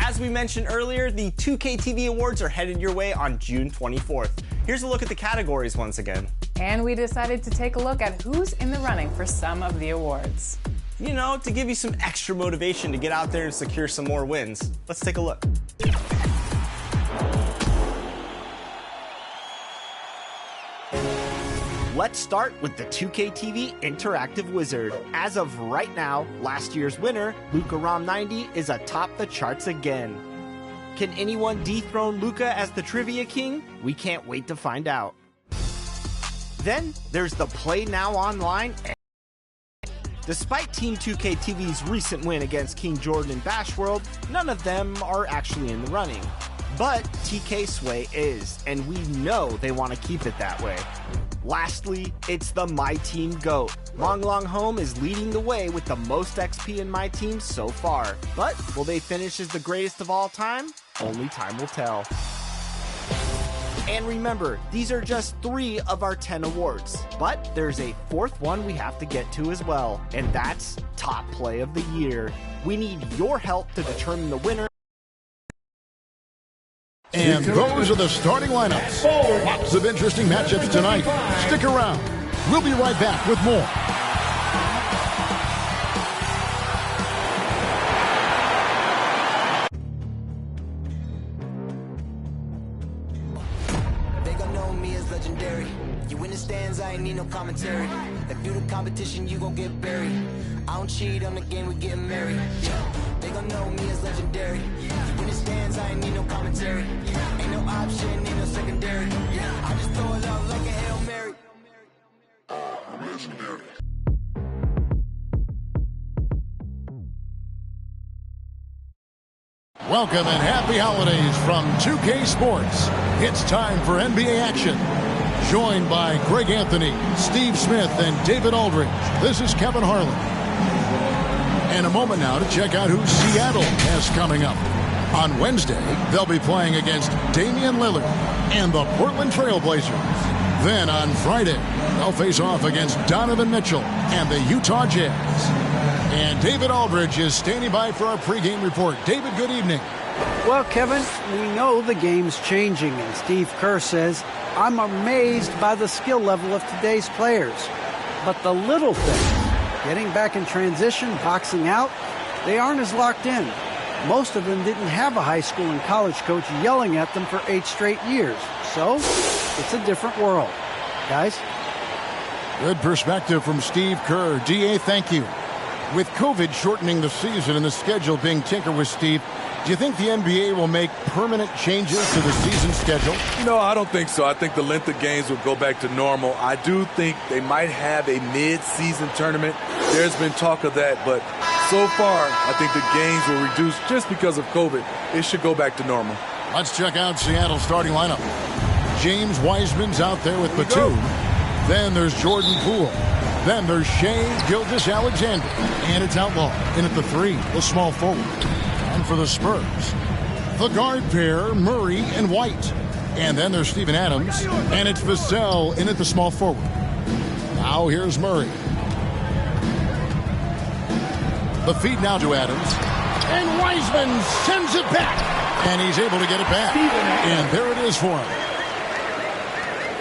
As we mentioned earlier, the 2K TV Awards are headed your way on June 24th. Here's a look at the categories once again. And we decided to take a look at who's in the running for some of the awards. You know, to give you some extra motivation to get out there and secure some more wins. Let's take a look. Let's start with the 2K TV Interactive Wizard. As of right now, last year's winner, Luka Rom 90, is atop the charts again. Can anyone dethrone Luka as the Trivia King? We can't wait to find out. Then there's the Play Now Online. Despite Team 2K TV's recent win against King Jordan in Bash World, none of them are actually in the running. But TK Sway is, and we know they want to keep it that way. Lastly, it's the My Team GOAT. Long Long Home is leading the way with the most XP in My Team so far. But will they finish as the greatest of all time? Only time will tell. And remember, these are just 3 of our 10 awards. But there's a 4th one we have to get to as well, and that's Top Play of the Year. We need your help to determine the winner. And those are the starting lineups. Lots of interesting matchups tonight. Stick around. We'll be right back with more. They gon' know me as legendary. You in the stands, I ain't need no commentary. If you the competition, you gon' get buried. I don't cheat on the game, we getting married. They gon' know me as legendary. You in the stands, I ain't need no commentary. Ain't no option, ain't no secondary. I just throw it out like a Hail Mary. I'm legendary. Welcome and happy holidays from 2K Sports. It's time for NBA action. Joined by Greg Anthony, Steve Smith, and David Aldridge, this is Kevin Harlan. And a moment now to check out who Seattle has coming up. On Wednesday, they'll be playing against Damian Lillard and the Portland Trail Blazers. Then on Friday, they'll face off against Donovan Mitchell and the Utah Jazz. And David Aldridge is standing by for our pregame report. David, good evening. Well, Kevin, we know the game's changing, and Steve Kerr says, I'm amazed by the skill level of today's players. But the little things, getting back in transition, boxing out, they aren't as locked in. Most of them didn't have a high school and college coach yelling at them for 8 straight years. So, it's a different world. Guys? Good perspective from Steve Kerr. DA, thank you. With COVID shortening the season and the schedule being tinkered with, Steve, do you think the NBA will make permanent changes to the season schedule? No, I don't think so. I think the length of games will go back to normal. I do think they might have a mid-season tournament. There's been talk of that, but so far, I think the games will reduce just because of COVID. It should go back to normal. Let's check out Seattle's starting lineup. James Wiseman's out there with Batum. Then there's Jordan Poole. Then there's Shai Gilgeous-Alexander. And it's Outlaw in at the 3, the small forward. And for the Spurs, the guard pair, Murray and White. And then there's Steven Adams. And it's Vassell in at the small forward. Now here's Murray. The feed now to Adams. And Wiseman sends it back. And he's able to get it back. And there it is for him.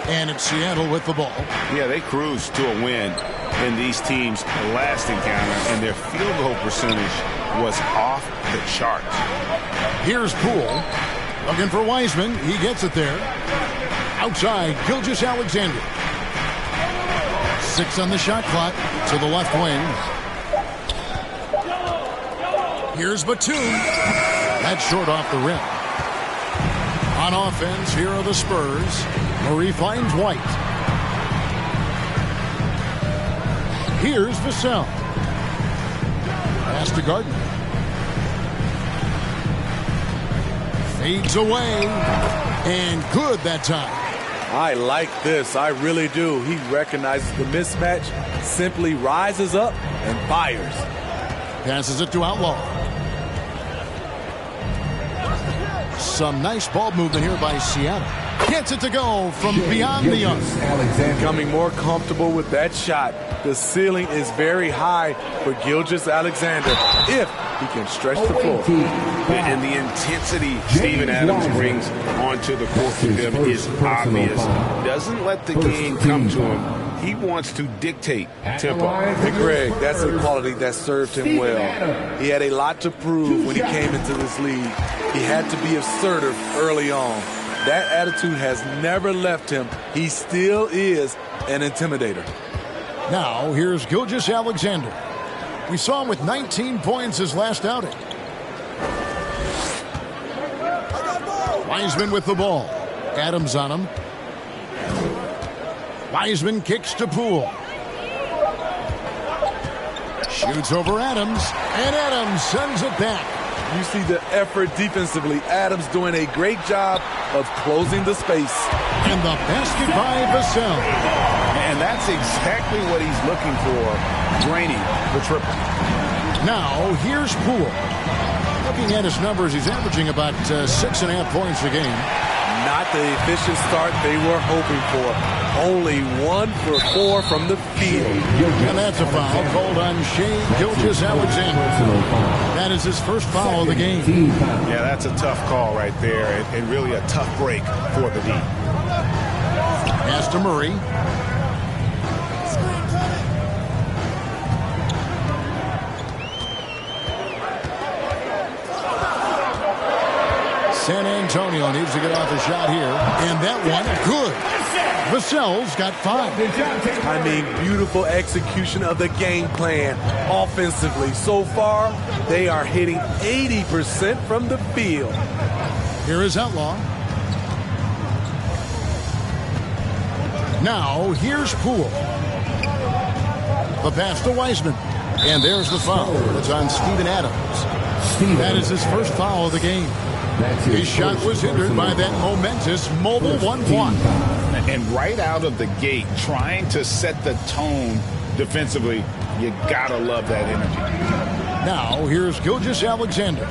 And it's Seattle with the ball. Yeah, they cruised to a win in these teams' last encounter, and their field goal percentage was off the charts. Here's Poole. Looking for Wiseman. He gets it there. Outside, Gilgeous-Alexander. 6 on the shot clock to the left wing. Here's Batum. That's short off the rim. On offense, here are the Spurs. Murray finds White. Here's Vassell. Pass to Gardner. Fades away. And good that time. I like this. I really do. He recognizes the mismatch, simply rises up and fires. Passes it to Outlaw. Some nice ball movement here by Seattle. Gets it to go from beyond the arc. Becoming more comfortable with that shot. The ceiling is very high for Gilgeous-Alexander if He can stretch the floor. And the intensity Steven Adams brings onto the court for them is obvious. Doesn't let the game come to him. He wants to dictate tempo. Hey, Greg, that's a quality that served him well. He had a lot to prove when he came into this league. He had to be assertive early on. That attitude has never left him. He still is an intimidator. Now, here's Gilgeous-Alexander. We saw him with 19 points his last outing. Wiseman with the ball. Adams on him. Wiseman kicks to Poole. Shoots over Adams, and Adams sends it back. You see the effort defensively. Adams doing a great job of closing the space. And the basket by Vassell. And that's exactly what he's looking for, draining the triple. Now, here's Poole. Looking at his numbers, he's averaging about 6.5 points a game. Not the efficient start they were hoping for. Only 1 for 4 from the field. And that's a foul called on Shai Gilgeous-Alexander. That is his first foul of the game. Yeah, that's a tough call right there, and really a tough break for the D. Pass to Murray. San Antonio needs to get off a shot here. And that one, good. Vassell's got 5. I mean, beautiful execution of the game plan offensively. So far, they are hitting 80% from the field. Here is Outlaw. Now, here's Poole. The pass to Wiseman. And there's the foul. It's on Steven Adams. That is his first foul of the game. His shot was hindered by that momentous mobile one block. And right out of the gate, trying to set the tone defensively, you gotta love that energy. Now, here's Gilgeous-Alexander.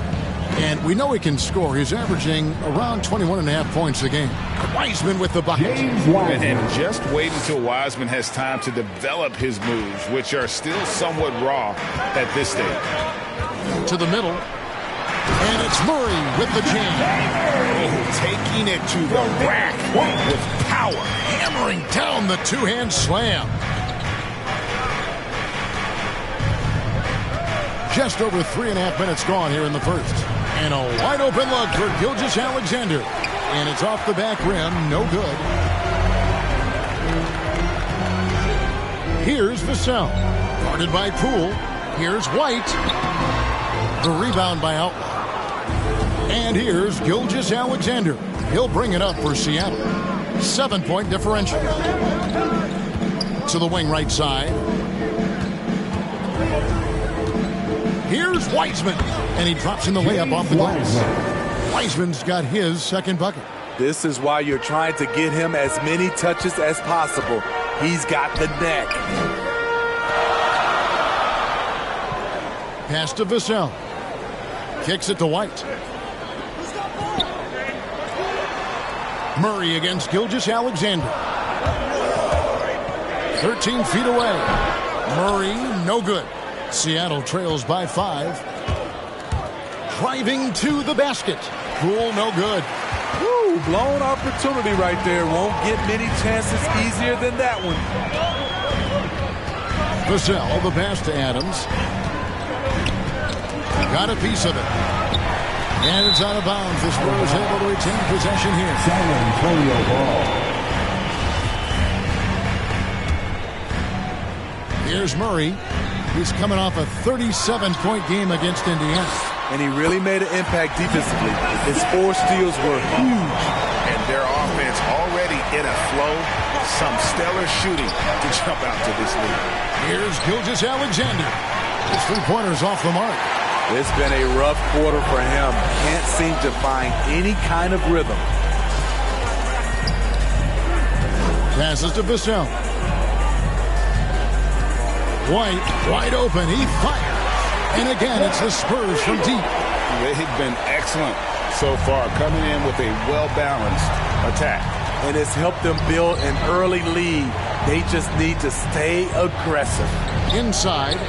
And we know he can score. He's averaging around 21.5 points a game. Wiseman with the bucket. And just wait until Wiseman has time to develop his moves, which are still somewhat raw at this stage. To the middle. And it's Murray with the jam. Oh, taking it to the rack with power. Hammering down the two-hand slam. Just over 3.5 minutes gone here in the first. And a wide-open look for Gilgeous-Alexander. And it's off the back rim. No good. Here's Vassell. Guarded by Poole. Here's White. The rebound by Outlaw. And here's Gilgeous-Alexander. He'll bring it up for Seattle. 7-point differential. To the wing right side. Here's Wiseman. And he drops in the layup off the glass. Wiseman's got his second bucket. This is why you're trying to get him as many touches as possible. He's got the neck. Pass to Vassell. Kicks it to White. Murray against Gilgeous-Alexander. 13 feet away. Murray, no good. Seattle trails by 5. Driving to the basket. Poole, no good. Woo, blown opportunity right there. Won't get many chances easier than that one. Vassell, the pass to Adams. Got a piece of it. And it's out of bounds. The Spurs able to retain possession here. San Antonio ball. Here's Murray. He's coming off a 37-point game against Indiana. And he really made an impact defensively. His 4 steals were huge. And their offense already in a flow. Some stellar shooting to jump out to this lead. Here's Gilgeous-Alexander. His 3-pointer's off the mark. It's been a rough quarter for him. Can't seem to find any kind of rhythm. Passes to Vassell. White, wide open. He fires. And again, it's the Spurs from deep. They've been excellent so far, coming in with a well-balanced attack. And it's helped them build an early lead. They just need to stay aggressive. Inside.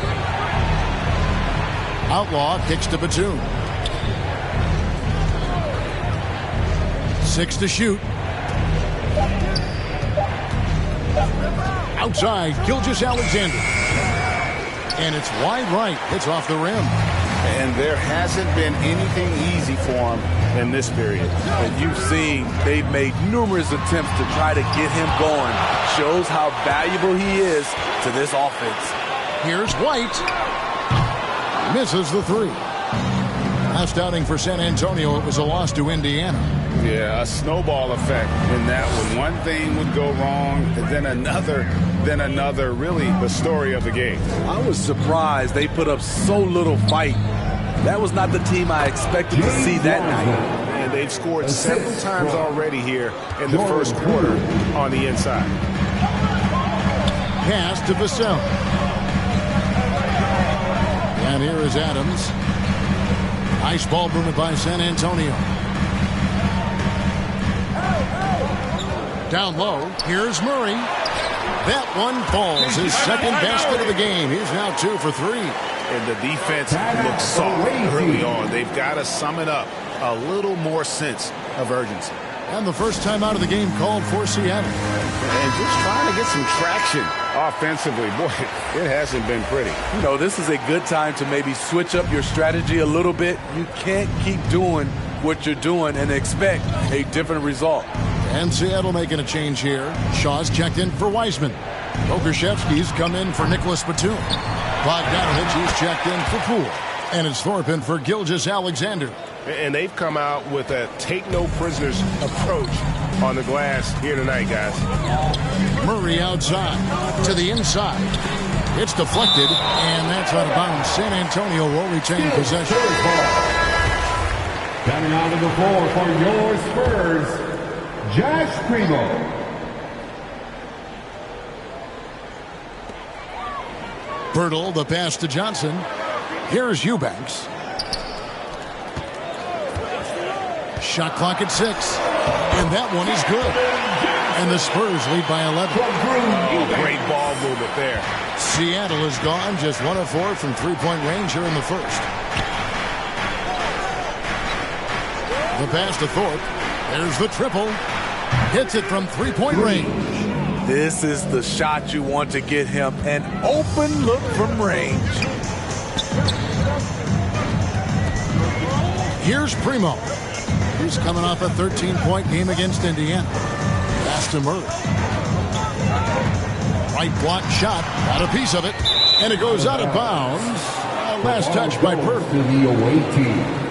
Outlaw kicks to Batum. 6 to shoot. Outside, Gilgeous-Alexander. And it's wide right. Hits off the rim. And there hasn't been anything easy for him in this period. And you've seen they've made numerous attempts to try to get him going. Shows how valuable he is to this offense. Here's White. Misses the three. Last outing for San Antonio, it was a loss to Indiana. Yeah, a snowball effect in that one. One thing would go wrong, then another. Really the story of the game. I was surprised they put up so little fight. That was not the team I expected to see that night. And they've scored several times already here in the first quarter on the inside. Pass to Vassell. And here is Adams. Nice ball movement by San Antonio. Down low, here's Murray. That one falls. His second basket of the game. He's now 2 for 3. And the defense looks soft early on. They've got to sum it up. A little more sense of urgency. And the first time out of the game called for Seattle. And just trying to get some traction offensively. Boy, it hasn't been pretty. You know, this is a good time to maybe switch up your strategy a little bit. You can't keep doing what you're doing and expect a different result. And Seattle making a change here. Shaw's checked in for Wiseman. Pokuševski's come in for Nicholas Batum. Bogdanovich is checked in for Poole. And it's Thorpe in for Gilgeous-Alexander. And they've come out with a take-no-prisoners approach on the glass here tonight, guys. Murray outside to the inside. It's deflected, and that's out of bounds. San Antonio will retain possession. Coming out of the floor for your Spurs, Josh Primo. Bertle, the pass to Johnson. Here's Eubanks. Shot clock at 6. And that one is good. And the Spurs lead by 11. Great ball movement there. Seattle is gone, just 1 of 4 from three-point range here in the first. The pass to Thorpe. There's the triple. Hits it from three-point range. This is the shot you want to get him. An open look from range. Here's Primo. He's coming off a 13-point game against Indiana. Pass to Murray. Right block shot. Got a piece of it. And it goes out of bounds. Last touch by Purdy. To the away team.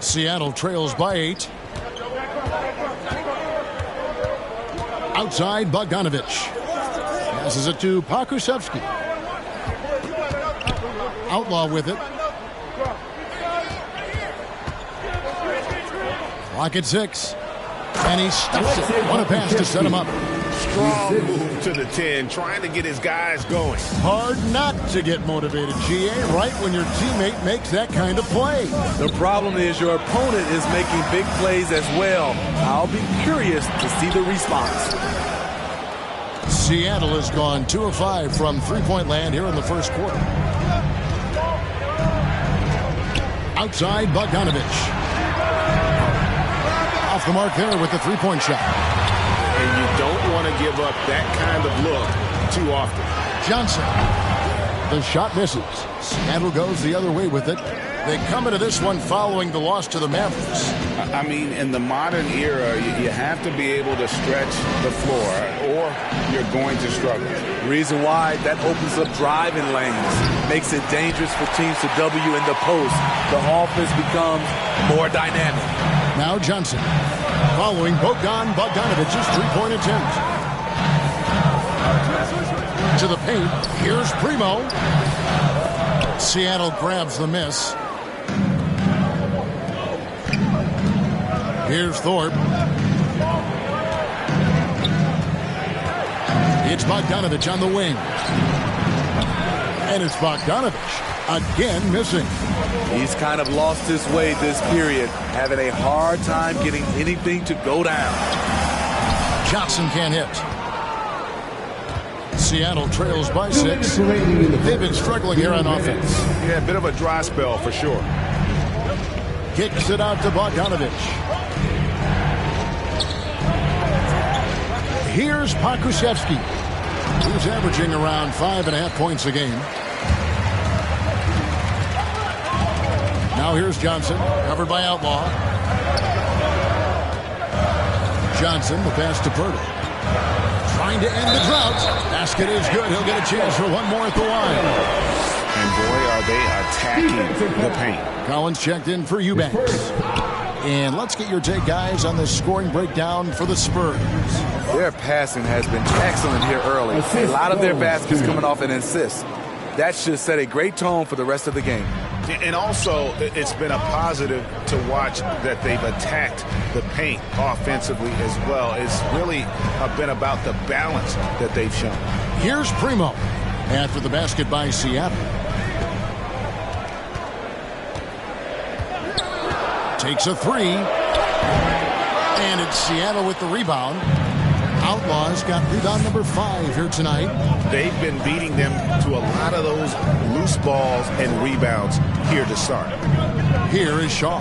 Seattle trails by 8. Outside, Bogdanovich. Passes it to Pokuševski. Outlaw with it. Clock at 6. And he stuffs it. What a pass to set him up. Strong move to the 10, trying to get his guys going. Hard not to get motivated, GA, right when your teammate makes that kind of play. The problem is your opponent is making big plays as well. I'll be curious to see the response. Seattle has gone 2 of 5 from three-point land here in the first quarter. Outside, Bogdanovich. Off the mark there with the three-point shot. And you don't want to give up that kind of look too often. Johnson. The shot misses. Seattle goes the other way with it. They come into this one following the loss to the Mavericks. I mean, in the modern era, you have to be able to stretch the floor or you're going to struggle. Reason why, that opens up driving lanes. Makes it dangerous for teams to W in the post. The offense becomes more dynamic. Now Johnson. Following Bogdanovich's three-point attempt. To the paint. Here's Primo. Seattle grabs the miss. Here's Thorpe. It's Bogdanovich on the wing. And it's Bogdanovich again missing. He's kind of lost his way this period, having a hard time getting anything to go down. Johnson can't hit. Seattle trails by 6. They've been struggling here on offense. Yeah, a bit of a dry spell for sure. Kicks it out to Bogdanovich. Here's Pokusevski, who's averaging around 5.5 points a game. Now here's Johnson, covered by Outlaw. Johnson, the pass to Pirtle. Trying to end the drought. Basket is good. He'll get a chance for one more at the line. And boy, are they attacking the paint. Collins checked in for Eubanks. And let's get your take, guys, on the scoring breakdown for the Spurs. Their passing has been excellent here early. A lot of their baskets coming off an assist. That should set a great tone for the rest of the game. And also, it's been a positive to watch that they've attacked the paint offensively as well. It's really been about the balance that they've shown. Here's Primo after the basket by Seattle. Takes a 3. And it's Seattle with the rebound. Outlaws got rebound number 5 here tonight. They've been beating them to a lot of those loose balls and rebounds here to start. Here is Shaw.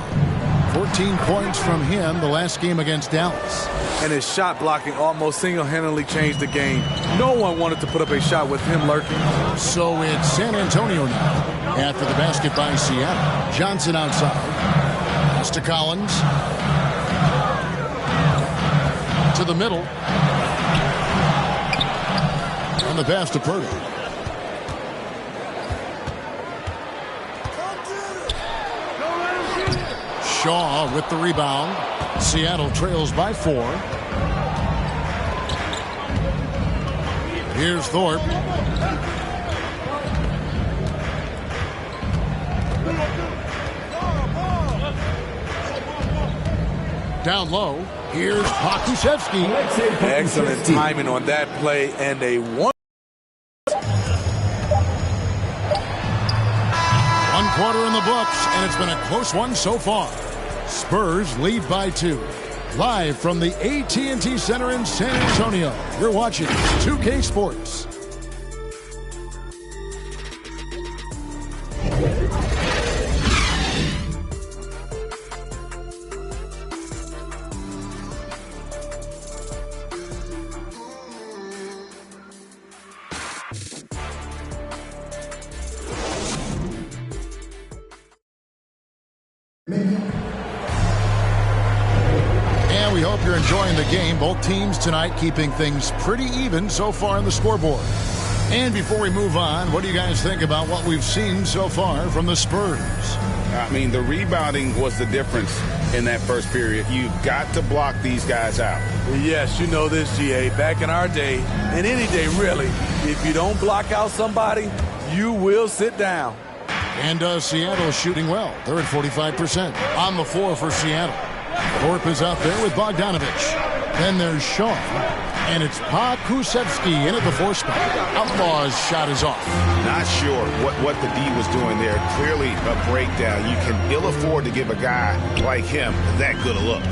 14 points from him the last game against Dallas. And his shot blocking almost single-handedly changed the game. No one wanted to put up a shot with him lurking. So it's San Antonio now after the basket by Seattle. Johnson outside. Pass to Collins. To the middle. And the pass to Pirtle. Shaw with the rebound. Seattle trails by 4. Here's Thorpe. Down low. Here's Pokusevski. Excellent timing on that play and a one. One quarter in the books, and it's been a close one so far. Spurs lead by 2. Live from the AT&T Center in San Antonio, you're watching 2K Sports. And we hope you're enjoying the game. Both teams tonight keeping things pretty even so far on the scoreboard. And before we move on, what do you guys think about what we've seen so far from the Spurs? I mean, the rebounding was the difference in that first period. You've got to block these guys out. Yes, you know this, GA. Back in our day, and any day really, if you don't block out somebody, you will sit down. And Seattle shooting well. They're at 45%. On the floor for Seattle. Thorpe is out there with Bogdanovich. Then there's Shaw. And it's Pokusevski in at the 4 spot. Outlaw's shot is off. Not sure what the D was doing there. Clearly a breakdown. You can ill afford to give a guy like him that good a look.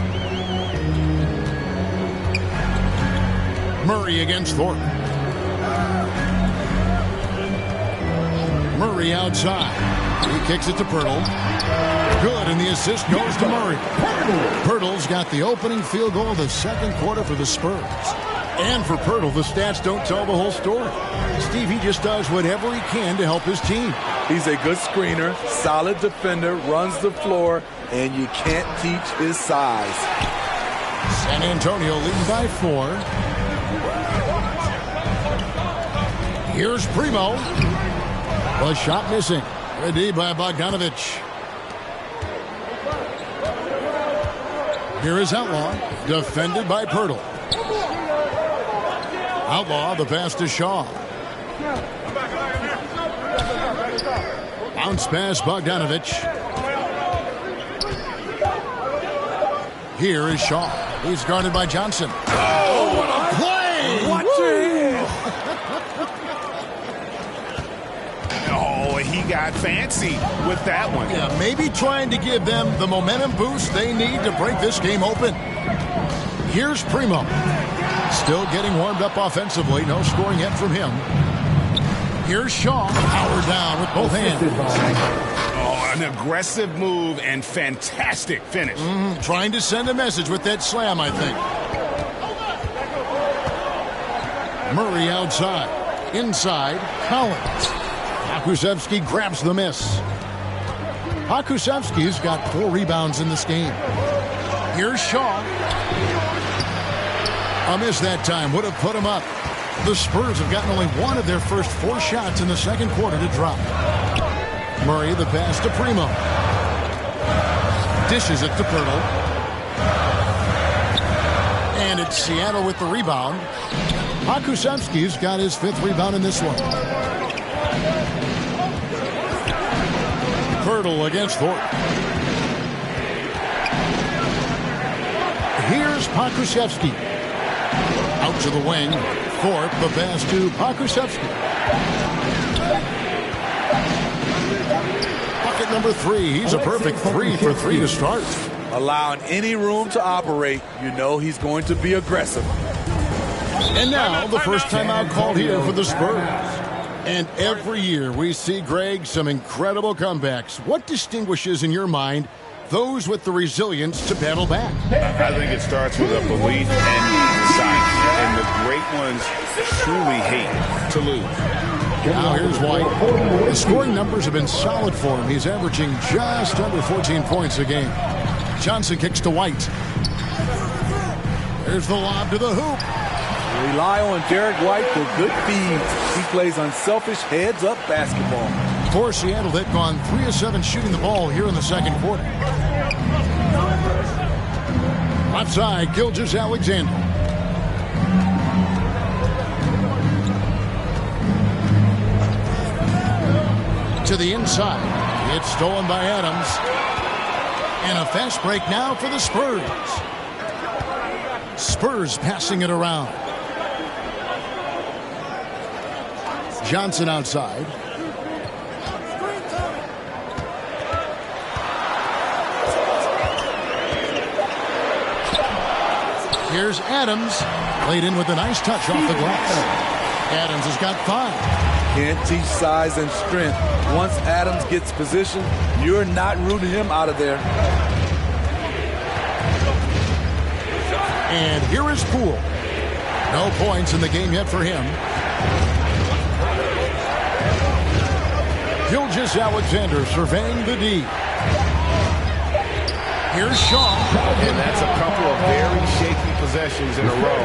Murray against Thorpe. Murray outside. He kicks it to Pirtle. Good, and the assist goes to Murray. Pirtle's got the opening field goal of the second quarter for the Spurs. And for Pirtle, the stats don't tell the whole story. Steve, he just does whatever he can to help his team. He's a good screener, solid defender, runs the floor, and you can't teach his size. San Antonio leading by 4. Here's Primo. A shot missing. Ready by Bogdanovich. Here is Outlaw. Defended by Pirtle. Outlaw, the pass to Shaw. Bounce pass, Bogdanovich. Here is Shaw. He's guarded by Johnson. Oh, what a play! Watch it! Oh, he got fancy with that one. Yeah, maybe trying to give them the momentum boost they need to break this game open. Here's Primo. Still getting warmed up offensively. No scoring yet from him. Here's Shaw. Power down with both hands. Oh, an aggressive move and fantastic finish. Trying to send a message with that slam, I think. Murray outside. Inside, Collins. Pokusevski grabs the miss. Pokusevski's got 4 rebounds in this game. Here's Shaw. A miss that time would have put him up. The Spurs have gotten only one of their first 4 shots in the second quarter to drop. Murray the pass to Primo. Dishes it to Pirtle. And it's Seattle with the rebound. Pokusevski's got his 5th rebound in this one. Pirtle against Thorpe. Here's Pokusevski. Out to the wing. Thorpe, the pass to Pokusevski. Bucket number 3. He's a perfect 3 for 3 to start. Allowing any room to operate, you know he's going to be aggressive. And now the first timeout called here for the Spurs. And every year we see, Greg, some incredible comebacks. What distinguishes in your mind those with the resilience to battle back? I think it starts with a belief and desire. And the great ones truly hate to lose. Now here's White. The scoring numbers have been solid for him. He's averaging just under 14 points a game. Johnson kicks to White. There's the lob to the hoop. Rely on Derek White for good feeds. He plays unselfish heads-up basketball. For Seattle, they've gone 3 of 7 shooting the ball here in the second quarter. Left side, Gilgeous-Alexander. To the inside. It's stolen by Adams. And a fast break now for the Spurs. Spurs passing it around. Johnson outside. Here's Adams. Laid in with a nice touch off the glass. Adams has got 5. Can't teach size and strength. Once Adams gets position, you're not rooting him out of there. And here is Poole. No points in the game yet for him. Gilgeous-Alexander surveying the D. Here's Shaw. And that's a couple of very shaky possessions in a row.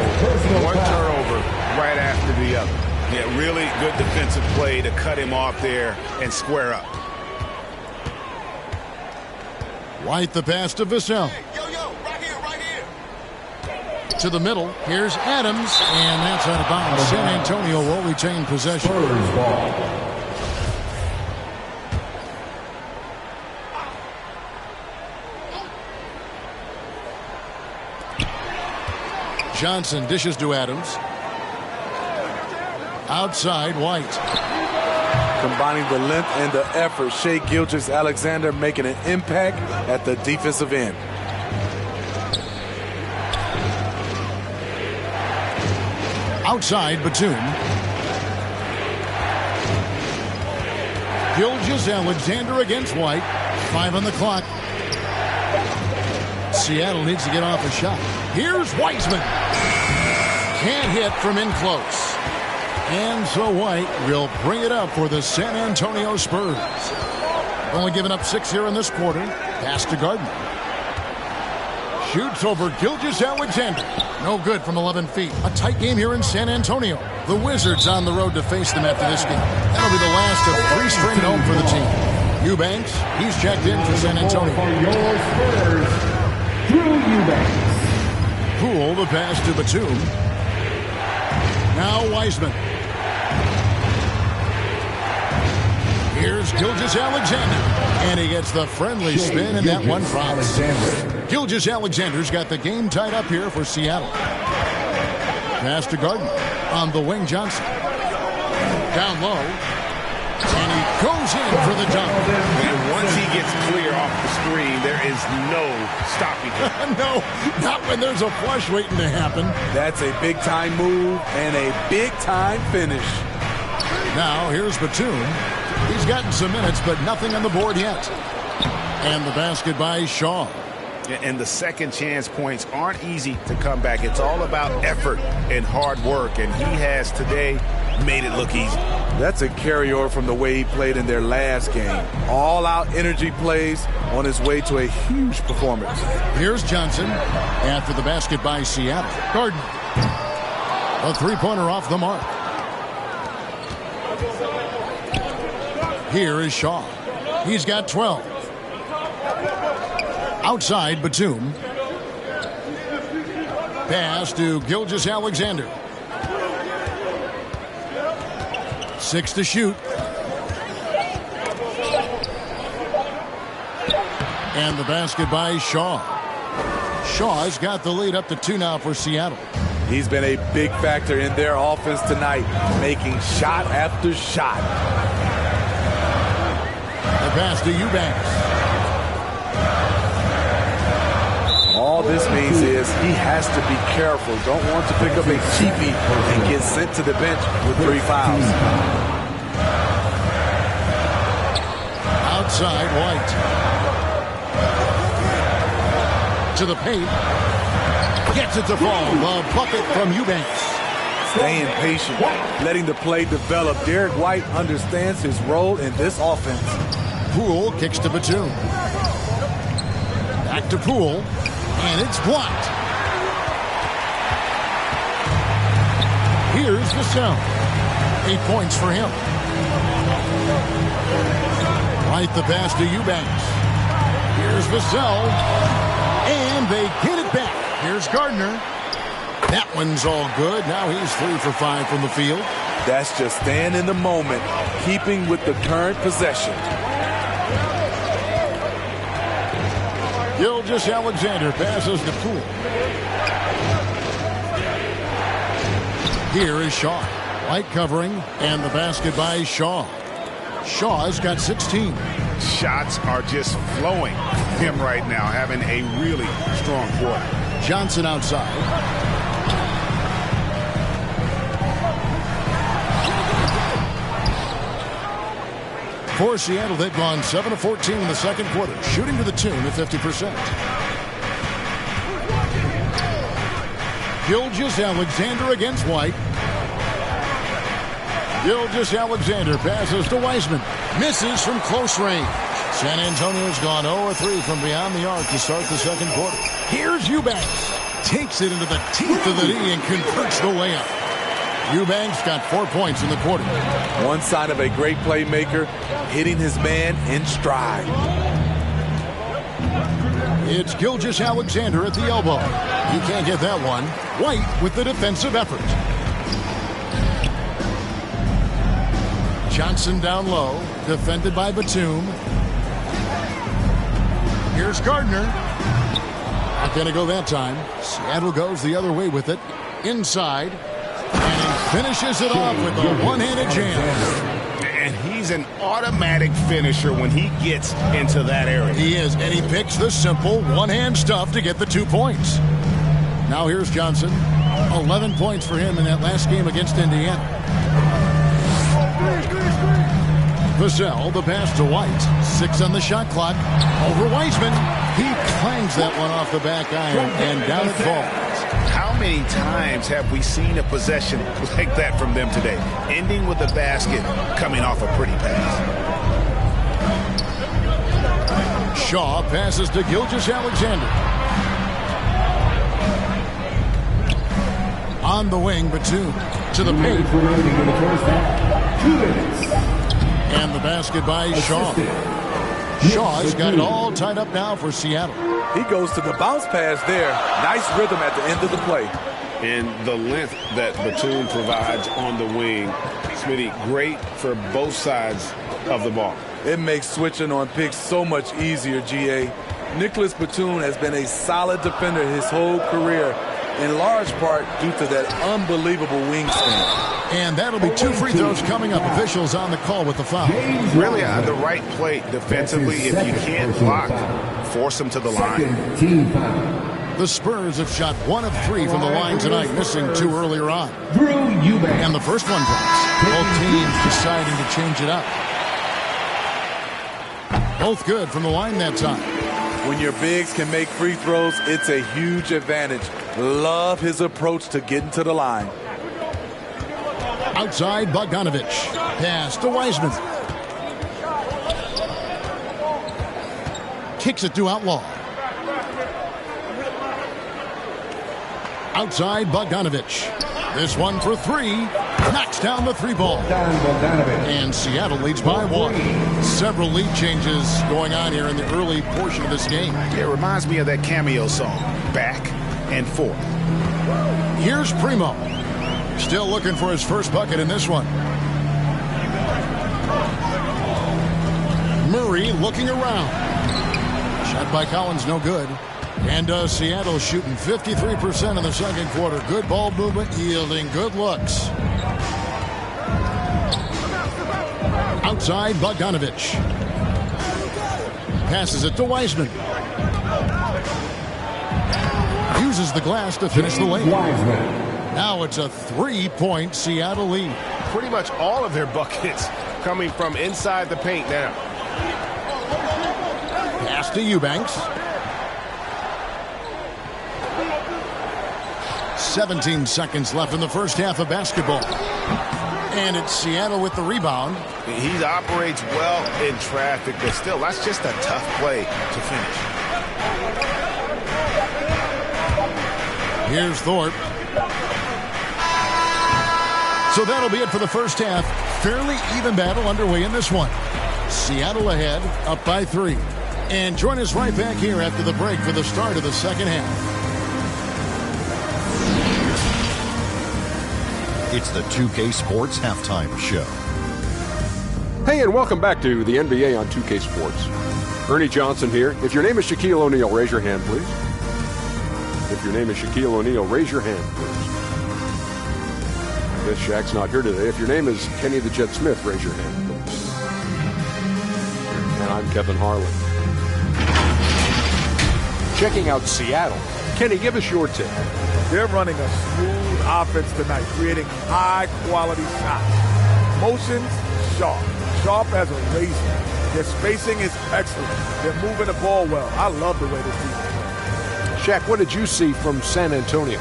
One turnover right after the other. Yeah, really good defensive play to cut him off there and square up. White the pass to Vassell. Right here. To the middle. Here's Adams. And that's out of bounds. San Antonio will retain possession. Johnson dishes to Adams. Outside, White. Combining the length and the effort, Shai Gilgeous-Alexander making an impact at the defensive end. Outside, Batum. Gilgeous-Alexander against White. 5 on the clock. Seattle needs to get off a shot. Here's Wiseman. Can't hit from in close. And so White will bring it up for the San Antonio Spurs. Only giving up 6 here in this quarter. Pass to Gardner. Shoots over Gilgeous-Alexander. No good from 11 feet. A tight game here in San Antonio. The Wizards on the road to face them after this game. That'll be the last of 3 straight at home for the team. Eubanks, he's checked in for San Antonio. For your Spurs, Drew Eubanks. Poole, the pass to Batum. Now Wiseman. Here's Gilgeous-Alexander. And he gets the friendly spin, and that one drops. Gilgeous-Alexander's got the game tied up here for Seattle. Pass to Gardner. On the wing, Johnson. Down low. And he Goes in for the dunk. And once he gets clear off the screen, there is no stopping him. No, not when there's a flush waiting to happen. That's a big-time move and a big-time finish. Now, here's Batum. He's gotten some minutes, but nothing on the board yet. And the basket by Shaw. And the second chance points aren't easy to come back. It's all about effort and hard work, and he has today made it look easy. That's a carryover from the way he played in their last game. All-out energy plays on his way to a huge performance. Here's Johnson after the basket by Seattle. Gardner. A three-pointer off the mark. Here is Shaw. He's got 12. Outside, Batum. Pass to Gilgeous-Alexander. 6 to shoot. And the basket by Shaw. Shaw's got the lead up to 2 now for Seattle. He's been a big factor in their offense tonight, making shot after shot. The pass to Eubanks. All this means is he has to be careful. Don't want to pick up a cheapie and get sent to the bench with 3 fouls. Outside, White. To the paint. Gets it to fall. The bucket from Eubanks. Staying patient, letting the play develop. Derek White understands his role in this offense. Poole kicks to Batum. Back to Poole. And it's blocked. Here's Vassell. 8 points for him. Right the pass to Eubanks. Here's Vassell. And they get it back. Here's Gardner. That one's all good. Now he's 3 for 5 from the field. That's just staying in the moment, keeping with the current possession. Gilgeous-Alexander passes to Poole. Here is Shaw. White covering, and the basket by Shaw. Shaw's got 16. Shots are just flowing him right now, having a really strong quarter. Johnson outside. For Seattle, they've gone 7 of 14 in the second quarter, shooting to the tune of 50%. Gilgeous-Alexander against White. Gilgeous-Alexander passes to Wiseman. Misses from close range. San Antonio's gone 0-3 from beyond the arc to start the second quarter. Here's Eubanks. Takes it into the teeth of the knee and converts the layup. Eubanks got 4 points in the quarter. One sign of a great playmaker, hitting his man in stride. It's Gilgeous-Alexander at the elbow. He can't get that one. White with the defensive effort. Johnson down low, defended by Batum. Here's Gardner. Not going to go that time. Seattle goes the other way with it. Inside. And he finishes it off with a one-handed jam. And he's an automatic finisher when he gets into that area. He is, and he picks the simple one-hand stuff to get the 2 points. Now here's Johnson. 11 points for him in that last game against Indiana. Vassell, the pass to White. 6 on the shot clock. Over Wiseman. He clangs that one off the back iron, and down it falls. How many times have we seen a possession like that from them today? Ending with a basket, coming off a pretty pass. Shaw passes to Gilgeous-Alexander. On the wing, Batum to the paint. And the basket by Shaw. Shaw's got it all tied up now for Seattle. He goes to the bounce pass there. Nice rhythm at the end of the play. And the length that Batum provides on the wing, Smitty, great for both sides of the ball. It makes switching on picks so much easier, GA. Nicholas Batum has been a solid defender his whole career, in large part due to that unbelievable wingspan. And that'll be 2 free throws coming up. Officials on the call with the foul. Really the right play defensively. If you can't block, force them to the line. Team foul. The Spurs have shot 1 of 3 from the line tonight, missing 2 earlier on. And the first one drops. Both teams deciding to change it up. Both good from the line that time. When your bigs can make free throws, it's a huge advantage. Love his approach to getting to the line. Outside, Bogdanovich. Pass to Wiseman. Kicks it to Outlaw. Outside, Bogdanovich. This one for 3. Knocks down the 3-ball. And Seattle leads by 1. Several lead changes going on here in the early portion of this game. It reminds me of that cameo song, Back and Forth. Here's Primo. Still looking for his first bucket in this one. Murray looking around. Shot by Collins, no good. And Seattle shooting 53% in the second quarter. Good ball movement, yielding good looks. Outside, Bogdanovich. Passes it to Wiseman. Uses the glass to finish the lane. Now it's a 3-point Seattle lead. Pretty much all of their buckets coming from inside the paint now. Pass to Eubanks. 17 seconds left in the first half of basketball. And it's Seattle with the rebound. He operates well in traffic, but still, that's just a tough play to finish. Here's Thorpe. So that'll be it for the first half. Fairly even battle underway in this one. Seattle ahead, up by 3. And join us right back here after the break for the start of the second half. It's the 2K Sports Halftime Show. Hey, and welcome back to the NBA on 2K Sports. Ernie Johnson here. If your name is Shaquille O'Neal, raise your hand, please. If your name is Shaquille O'Neal, raise your hand, please. I guess Shaq's not here today. If your name is Kenny the Jet Smith, raise your hand, please. And I'm Kevin Harlan. Checking out Seattle. Kenny, give us your take. They're running a smooth offense tonight, creating high-quality shots. Motions, sharp. Sharp as a razor. Their spacing is excellent. They're moving the ball well. I love the way this team is. Shaq, what did you see from San Antonio?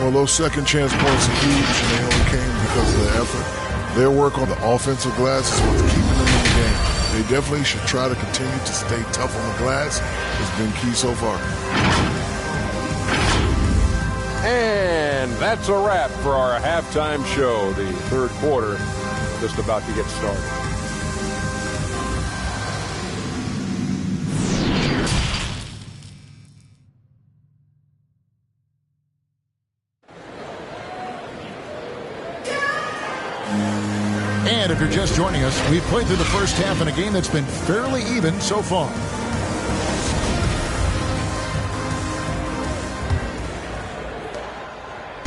Well, those second chance points are huge, and they only came because of their effort. Their work on the offensive glass is what's keeping them in the game. They definitely should try to continue to stay tough on the glass. It's been key so far. And that's a wrap for our halftime show. The third quarter just about to get started. And if you're just joining us, we've played through the first half in a game that's been fairly even so far.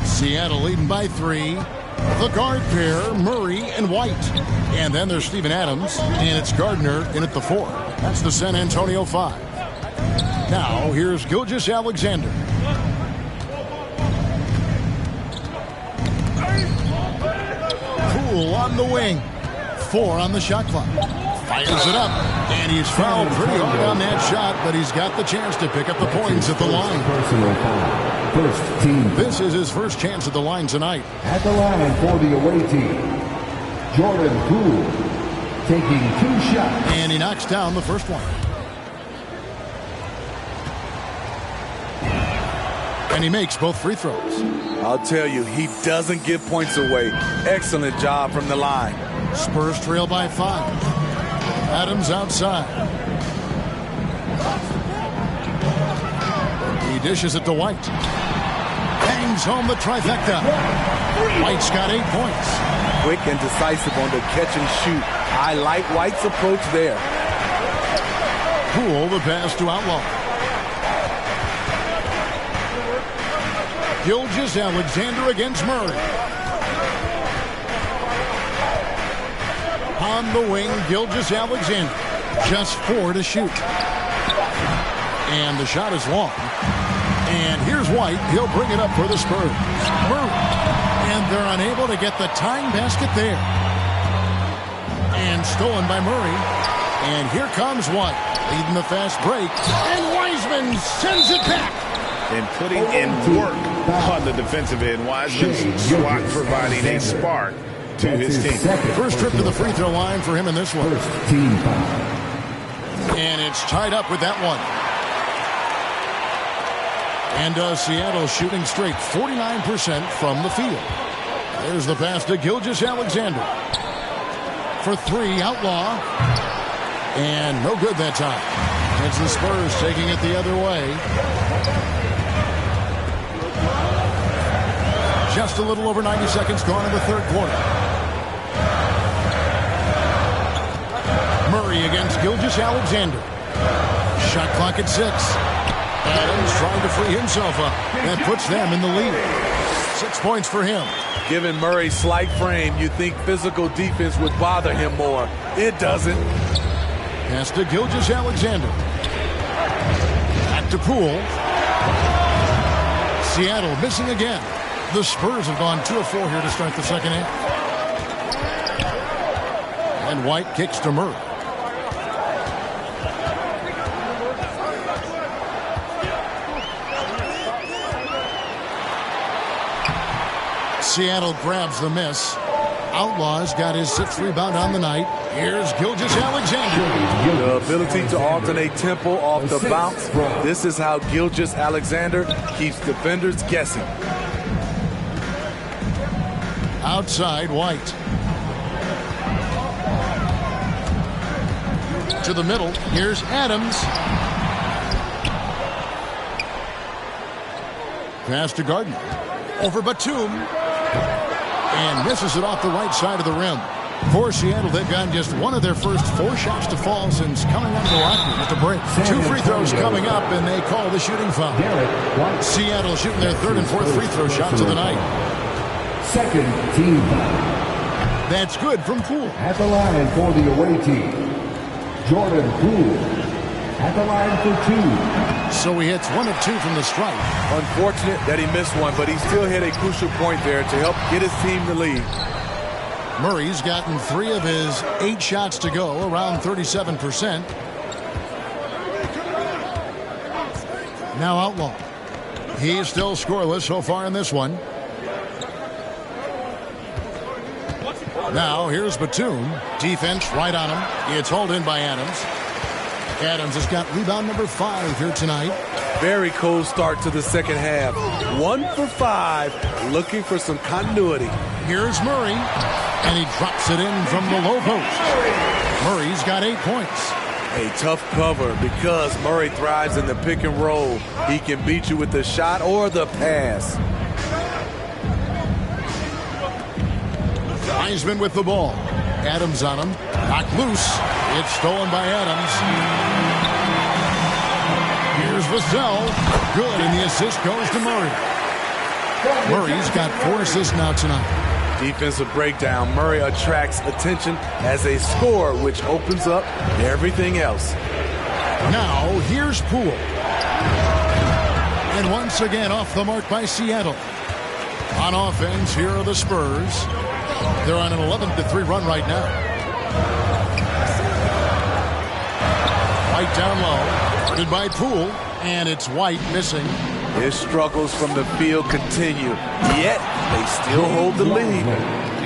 Seattle leading by 3. The guard pair, Murray and White. And then there's Steven Adams, and it's Gardner in at the 4. That's the San Antonio 5. Now, here's Gilgeous-Alexander. Poole on the wing. 4 on the shot clock. Fires it up, and he's fouled pretty hard on that shot, but he's got the chance to pick up the points at the line. Personal foul. First team. This is his first chance at the line tonight. At the line for the away team, Jordan Poole taking 2 shots. And he knocks down the first one. And he makes both free throws. I'll tell you, he doesn't give points away. Excellent job from the line. Spurs trail by 5. Adams outside. He dishes it to White. Bangs home the trifecta. White's got 8 points. Quick and decisive on the catch and shoot. I like White's approach there. Poole the pass to Outlaw. Gilgeous Alexander against Murray. On the wing, Gilgeous Alexander. Just 4 to shoot. And the shot is long. And here's White. He'll bring it up for the Spurs. Murray. And they're unable to get the tying basket there. And stolen by Murray. And here comes White. Leading the fast break. And Wiseman sends it back. And putting in work on the defensive end. Wiseman's swat providing a spark to his team. First trip to the free throw line for him in this one. And it's tied up with that one. And Seattle shooting straight 49% from the field. There's the pass to Gilgeous Alexander. For 3, Outlaw. And no good that time. It's the Spurs taking it the other way. Just a little over 90 seconds gone in the third quarter. Murray against Gilgeous Alexander. Shot clock at 6. Adams trying to free himself up. That puts them in the lead. 6 points for him. Given Murray's slight frame, you'd think physical defense would bother him more. It doesn't. Pass to Gilgeous Alexander. Back to Poole. Seattle missing again. The Spurs have gone 2 of 4 here to start the second half. And White kicks to Murray. Seattle grabs the miss. Outlaw's got his 6th rebound on the night. Here's Gilgeous Alexander. The ability to alternate tempo off the bounce. This is how Gilgeous Alexander keeps defenders guessing. Outside, White. To the middle. Here's Adams. Pass to Gardner. Over Batum. And misses it off the right side of the rim. For Seattle, they've gotten just one of their first 4 shots to fall since coming out of the locker room. Just a break. 2 free throws coming up, and they call the shooting foul. Seattle shooting their 3rd and 4th free throw shots of the night. Second team foul. That's good from Poole. At the line for the away team, Jordan Poole. At the line for 2. So he hits 1 of 2 from the stripe. Unfortunate that he missed one, but he still hit a crucial point there to help get his team the lead. Murray's gotten 3 of his 8 shots to go, around 37%. Now Outlaw. He's still scoreless so far in this one. Now here's Batum. Defense right on him. It's hauled in by Adams. Adams has got rebound number 5 here tonight. Very cold start to the second half. 1 for 5, looking for some continuity. Here's Murray, and he drops it in from the low post. Murray's got 8 points. A tough cover because Murray thrives in the pick and roll. He can beat you with the shot or the pass. Wiseman with the ball. Adams on him. Knocked loose. It's stolen by Adams. Here's Vassell. Good, and the assist goes to Murray. Murray's got 4 assists now tonight. Defensive breakdown. Murray attracts attention as a scorer, which opens up everything else. Now, here's Poole. And once again, off the mark by Seattle. On offense, here are the Spurs. They're on an 11-3 run right now. White down low. Guarded by Poole. And it's White missing. His struggles from the field continue. Yet, they still hold the lead.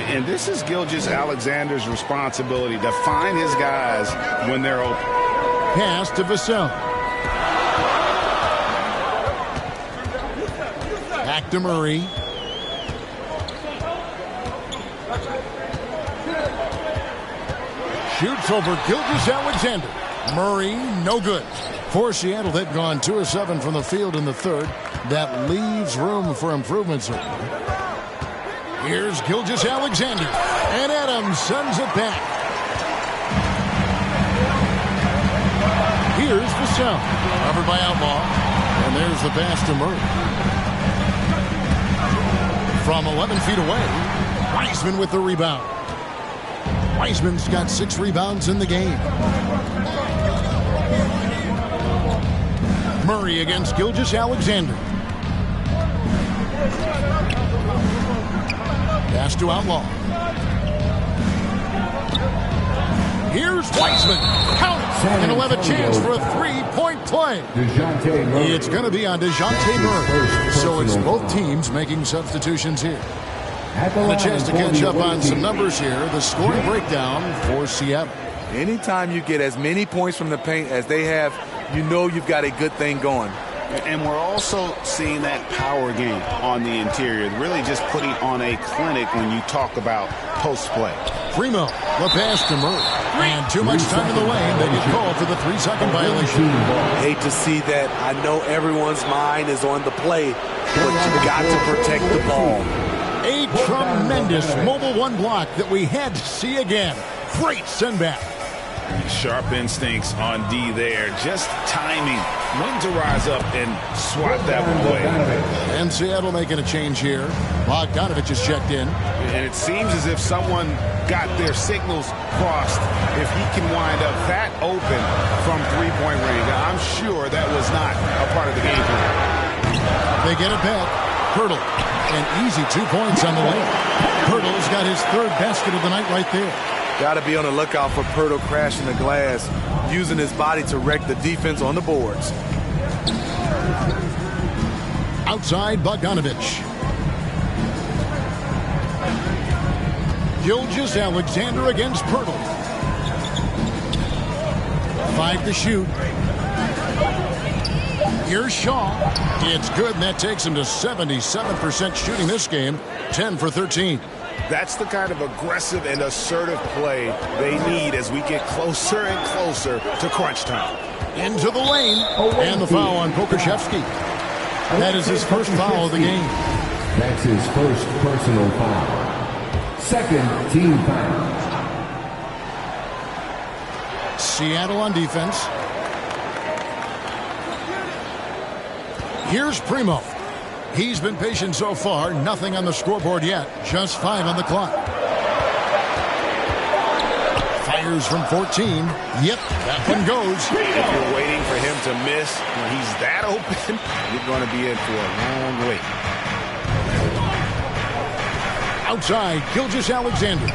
And this is Gilgeous Alexander's responsibility to find his guys when they're open. Pass to Vassell. Back to Murray. Shoots over Gilgeous Alexander. Murray, no good. For Seattle, they've gone 2 of 7 from the field in the third. That leaves room for improvement, certainly. Here's Gilgeous Alexander. And Adams sends it back. Here's Vassell. Covered by Outlaw. And there's the pass to Murray. From 11 feet away, Wiseman with the rebound. Wiseman's got 6 rebounds in the game. Murray against Gilgeous-Alexander. Pass to Outlaw. Here's Wiseman. Counts. And he'll have a chance for a 3-point play. It's going to be on DeJounte Murray. So it's both teams making substitutions here. And a chance to catch up on some numbers here. The scoring breakdown for Seattle. Anytime you get as many points from the paint as they have, you know you've got a good thing going. And we're also seeing that power game on the interior, really just putting on a clinic when you talk about post play. Primo, the pass to Murray. And too much time in the lane. They get called for the 3-second violation. Hate to see that. I know everyone's mind is on the play, but you've got to protect the ball. A tremendous mobile one block that we had to see again. Great send back. Sharp instincts on D there. Just timing when to rise up and swat that one away. And Seattle making a change here. Bogdanovich is checked in. And it seems as if someone got their signals crossed. If he can wind up that open from three-point range, I'm sure that was not a part of the game plan. They get it back. Hurdle. An easy 2 points on the way. Hurdle's got his 3rd basket of the night right there. Got to be on the lookout for Pirtle crashing the glass, using his body to wreck the defense on the boards. Outside Bogdanovich. Gilgeous-Alexander against Pirtle. 5 to shoot. Here's Shaw. It's good, and that takes him to 77% shooting this game. 10 for 13. That's the kind of aggressive and assertive play they need as we get closer and closer to crunch time. Into the lane. And the foul on Pokuševski. That is his first foul of the game. That's his first personal foul. 2nd team foul. Seattle on defense. Here's Primo. He's been patient so far. Nothing on the scoreboard yet. Just 5 on the clock. Fires from 14. Yep, that one goes. If you're waiting for him to miss when he's that open, you're going to be in for a long wait. Outside, Gilgeous-Alexander.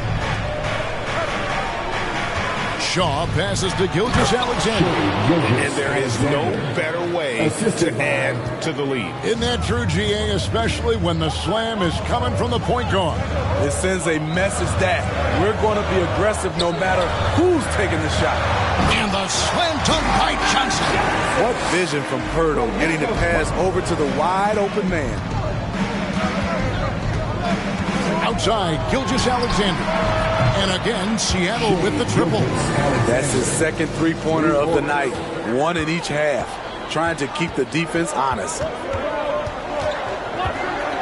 Shaw passes to Gilgeous-Alexander. And there is no better way to add to the lead. Isn't that true, GA, especially when the slam is coming from the point guard? It sends a message that we're going to be aggressive no matter who's taking the shot. And the slam dunk by Johnson. What vision from Pirtle, getting the pass over to the wide open man. Outside, Gilgeous-Alexander. And again, Seattle with the triple. That's his 2nd three-pointer of the night. 1 in each half. Trying to keep the defense honest.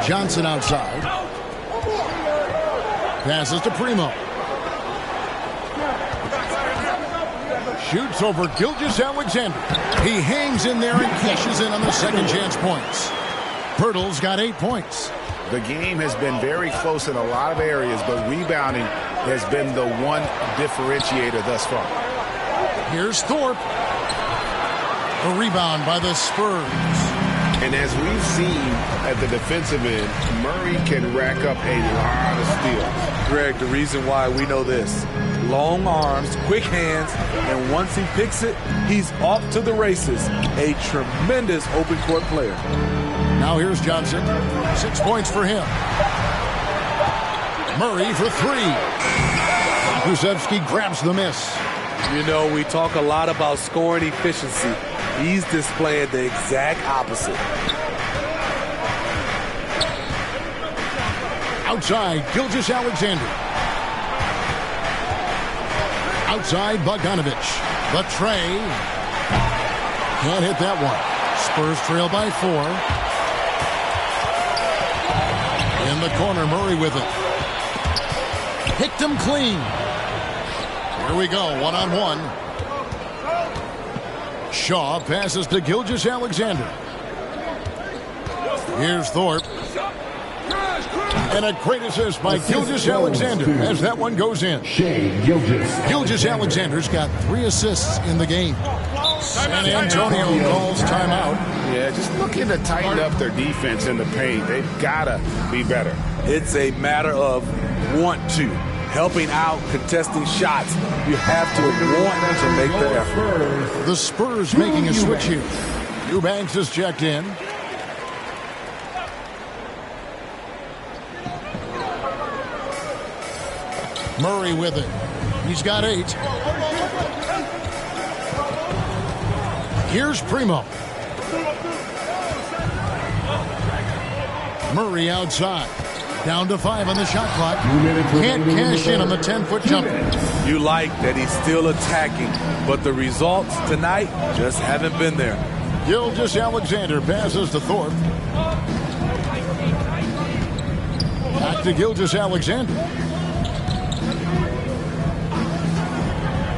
Johnson outside. Passes to Primo. Shoots over Gilgeous-Alexander. He hangs in there and cashes in on the second chance points. Pirtle's got 8 points. The game has been very close in a lot of areas, but rebounding has been the one differentiator thus far. Here's Thorpe. A rebound by the Spurs. And as we've seen at the defensive end, Murray can rack up a lot of steals. Greg, the reason why we know this. Long arms, quick hands, and once he picks it, he's off to the races. A tremendous open court player. Now here's Johnson. 6 points for him. Murray for 3. Pokuševski grabs the miss. You know, we talk a lot about scoring efficiency. He's displaying the exact opposite. Outside, Gilgeous-Alexander. Outside, Bogdanovich. The tray. Can't hit that one. Spurs trail by 4. In the corner, Murray with it. Picked him clean. Here we go, 1-on-1. Shaw passes to Gilgeous-Alexander. Here's Thorpe. And a great assist by Gilgeous-Alexander as that one goes in. Gilgeous-Alexander's got 3 assists in the game. San Antonio calls timeout. Yeah, just looking to tighten up their defense in the paint. They've got to be better. It's a matter of want to. Helping out, contesting shots. You have to want to make the effort. The Spurs making a switch here. Eubanks is checked in. Murray with it. He's got 8. Here's Primo. Murray outside. Down to 5 on the shot clock. Can't cash in on the 10-foot jumper. You like that he's still attacking, but the results tonight just haven't been there. Gilgeous-Alexander passes to Thorpe. Back to Gilgeous-Alexander.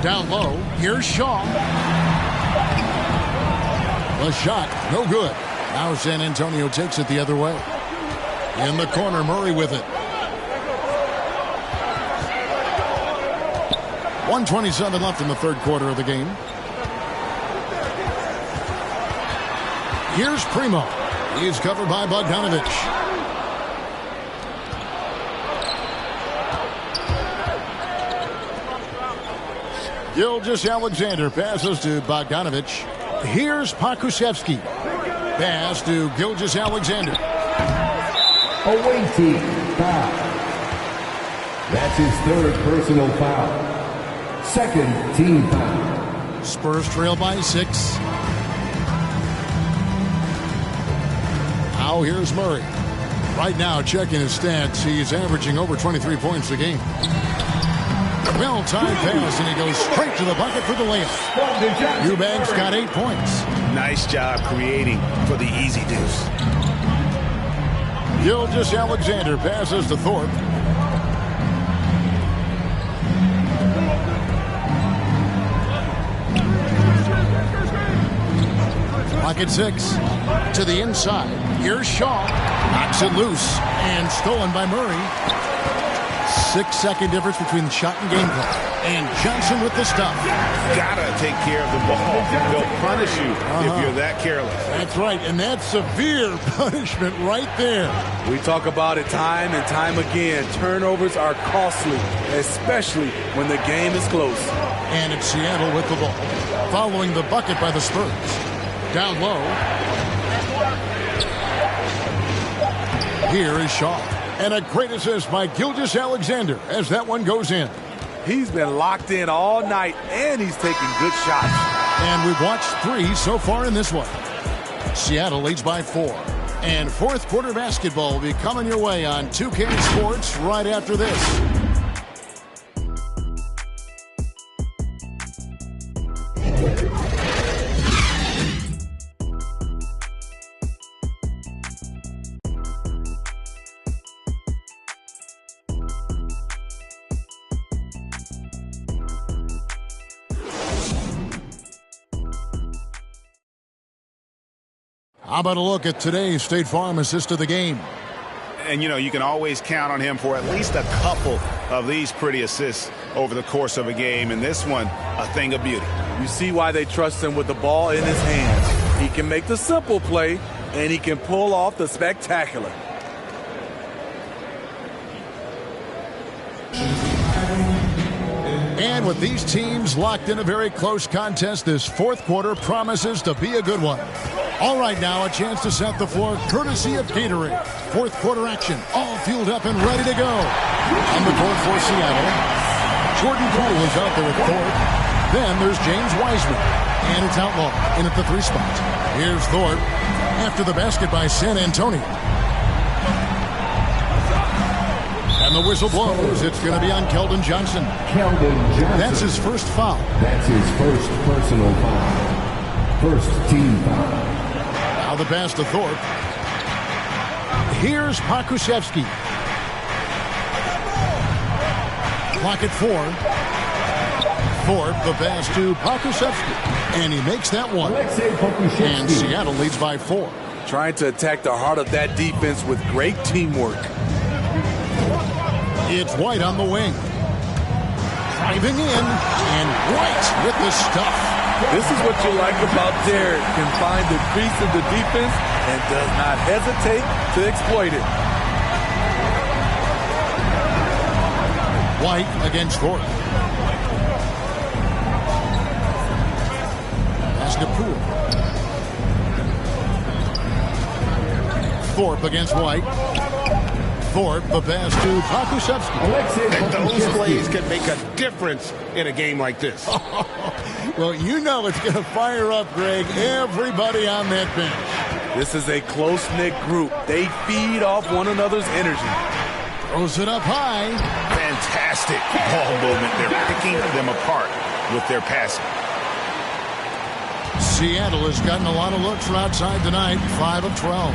Down low. Here's Shaw. The shot, no good. Now San Antonio takes it the other way. In the corner, Murray with it. 1:27 left in the third quarter of the game. Here's Primo. He's covered by Bogdanovich. Gilgeous-Alexander passes to Bogdanovich. Here's Pokusevski. Pass to Gilgeous-Alexander. Away team foul. That's his 3rd personal foul. 2nd team foul. Spurs trail by 6. Now here's Murray. Right now, checking his stats, he's averaging over 23 points a game. Well-timed pass, and he goes straight to the bucket for the layup. Eubanks got 8 points. Nice job creating for the easy deuce. Gilgeous-Alexander passes to Thorpe. Pocket 6 to the inside. Here's Shaw. Knocks it loose and stolen by Murray. 6-second difference between the shot and game clock. And Johnson with the stop. Gotta take care of the ball. They'll punish you if you're that careless. That's right, and that's severe punishment right there. We talk about it time and time again. Turnovers are costly, especially when the game is close. And it's Seattle with the ball, following the bucket by the Spurs. Down low. Here is Shaw. And a great assist by Gilgeous-Alexander as that one goes in. He's been locked in all night, and he's taking good shots. And we've watched 3 so far in this one. Seattle leads by 4. And fourth quarter basketball will be coming your way on 2K Sports right after this. How about a look at today's State Farm assist of the game? And, you know, you can always count on him for at least a couple of these pretty assists over the course of a game. And this one, a thing of beauty. You see why they trust him with the ball in his hands. He can make the simple play, and he can pull off the spectacular. And with these teams locked in a very close contest, this fourth quarter promises to be a good one. All right, now a chance to set the floor courtesy of Gatorade. Fourth quarter action, all fueled up and ready to go. On the court for Seattle, Jordan Poole is out there with Thorpe. Then there's James Wiseman, and it's Outlaw in at the 3 spot. Here's Thorpe after the basket by San Antonio. And the whistle blows. It's going to be on Keldon Johnson. That's his first foul. That's his first personal foul. First team foul. Now the pass to Thorpe. Here's Pokusevski. Clock at 4. Thorpe, the pass to Pokusevski. And he makes that one. And Seattle leads by 4. Trying to attack the heart of that defense with great teamwork. It's White on the wing. Driving in, and White with the stuff. This is what you like about Derek. Can find the crease of the defense and does not hesitate to exploit it. White against Thorpe. Pass to Poole. Thorpe against White. Thorpe, the pass to Pakusevsky. Those plays can make a difference in a game like this. Well, you know it's going to fire up, Greg, everybody on that bench. This is a close-knit group. They feed off one another's energy. Throws it up high. Fantastic ball movement. They're picking them apart with their passing. Seattle has gotten a lot of looks from outside tonight, 5 of 12.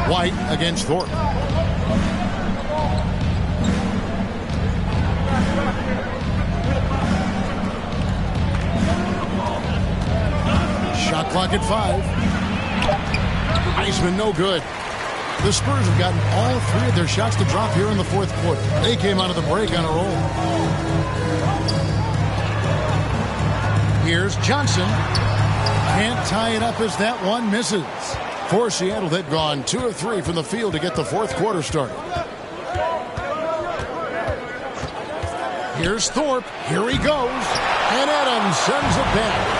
White against Thorpe. Shot clock at 5. Wiseman no good. The Spurs have gotten all 3 of their shots to drop here in the fourth quarter. They came out of the break on a roll. Here's Johnson. Can't tie it up as that one misses. For Seattle, they'd gone 2 of 3 from the field to get the fourth quarter started. Here's Thorpe. Here he goes. And Adams sends it back.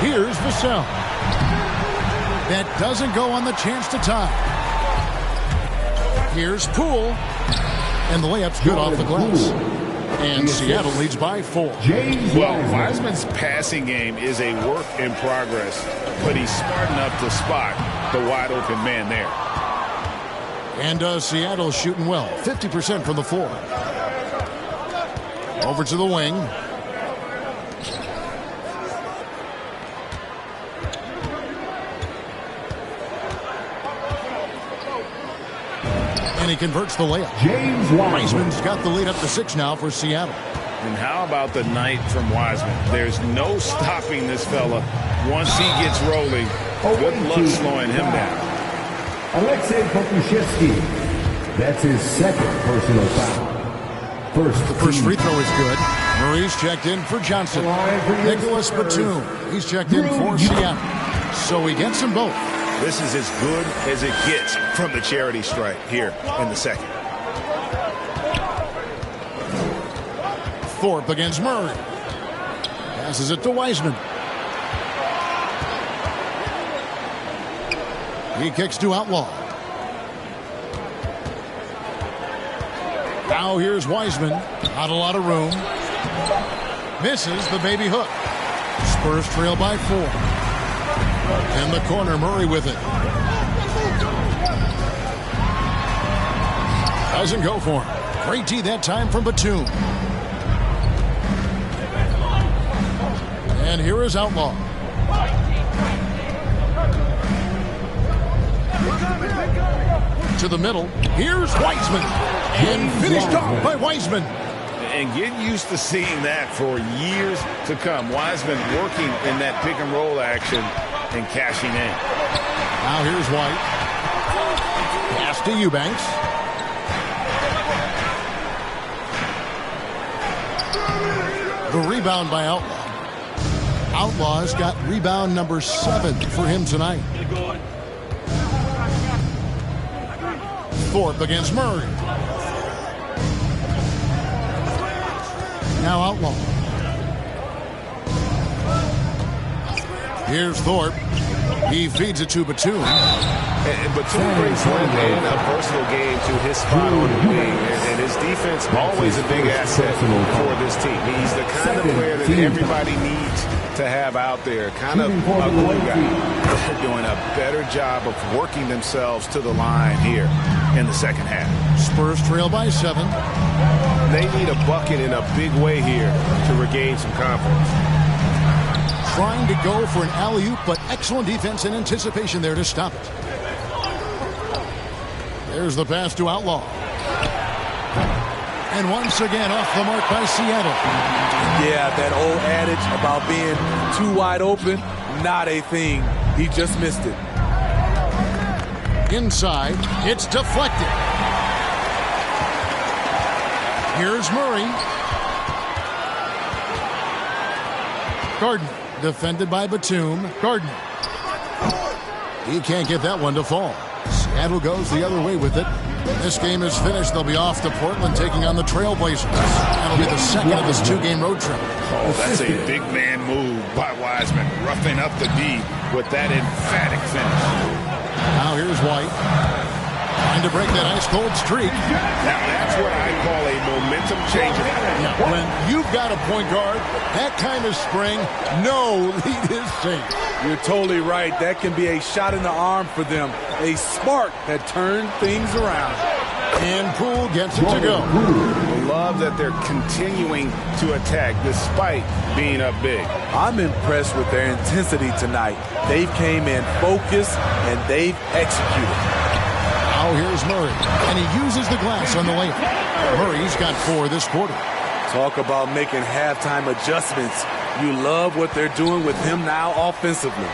Here's Vassell. That doesn't go on the chance to tie. Here's Poole. And the layup's good off the glass. And Seattle leads by 4. Well, Wiseman's passing game is a work in progress, but he's smart enough to spot the wide open man there. And Seattle shooting well, 50% from the floor. Over to the wing. And he converts the layup. Wiseman's got the lead up to 6 now for Seattle. And how about the night from Wiseman? There's no stopping this fella once he gets rolling. Good luck slowing him down. Alexei Pokusevsky. That's his second personal foul. The first free throw is good. Murray's checked in for Johnson. Nicholas Batum. He's checked in for Seattle. So he gets them both. This is as good as it gets from the charity stripe here in the second. Thorpe against Murray. Passes it to Wiseman. He kicks to Outlaw. Now here's Wiseman. Not a lot of room. Misses the baby hook. Spurs trail by 4. In the corner, Murray with it. Doesn't go for him. Great D that time from Batum. And here is Outlaw. To the middle. Here's Wiseman. And finished off by Wiseman. And get used to seeing that for years to come. Wiseman working in that pick and roll action and cashing in. Now here's White. Pass to Eubanks. The rebound by Outlaw. Outlaw's got rebound number 7 for him tonight. Thorpe against Murray. Now Outlaw. Here's Thorpe. He feeds it to Batum. And Batum brings length and a versatile game to his spot on the wing. And his defense always a big asset for this team. He's the kind of player that everybody needs to have out there. Kind of a glue guy. They're doing a better job of working themselves to the line here in the second half. Spurs trail by 7. They need a bucket in a big way here to regain some confidence. Trying to go for an alley-oop, but excellent defense and anticipation there to stop it. There's the pass to Outlaw. And once again off the mark by Seattle. Yeah, that old adage about being too wide open, not a thing. He just missed it. Inside, it's deflected. Here's Murray. Gardner, defended by Batum. Gardner. He can't get that one to fall. Seattle goes the other way with it. This game is finished. They'll be off to Portland taking on the Trailblazers. That'll be the second of this two-game road trip. Oh, that's a big man move by Wiseman, roughing up the D with that emphatic finish. Now here's White. Trying to break that ice-cold streak. Now that's what I call a momentum changer. Yeah, when you've got a point guard, that kind of spring, no lead is safe. You're totally right. That can be a shot in the arm for them. A spark that turned things around. And Poole gets it to go. Love that they're continuing to attack despite being up big. I'm impressed with their intensity tonight. They've came in focused and they've executed. Now here's Murray, and he uses the glass on the layup. Murray's got 4 this quarter. Talk about making halftime adjustments. You love what they're doing with him now offensively.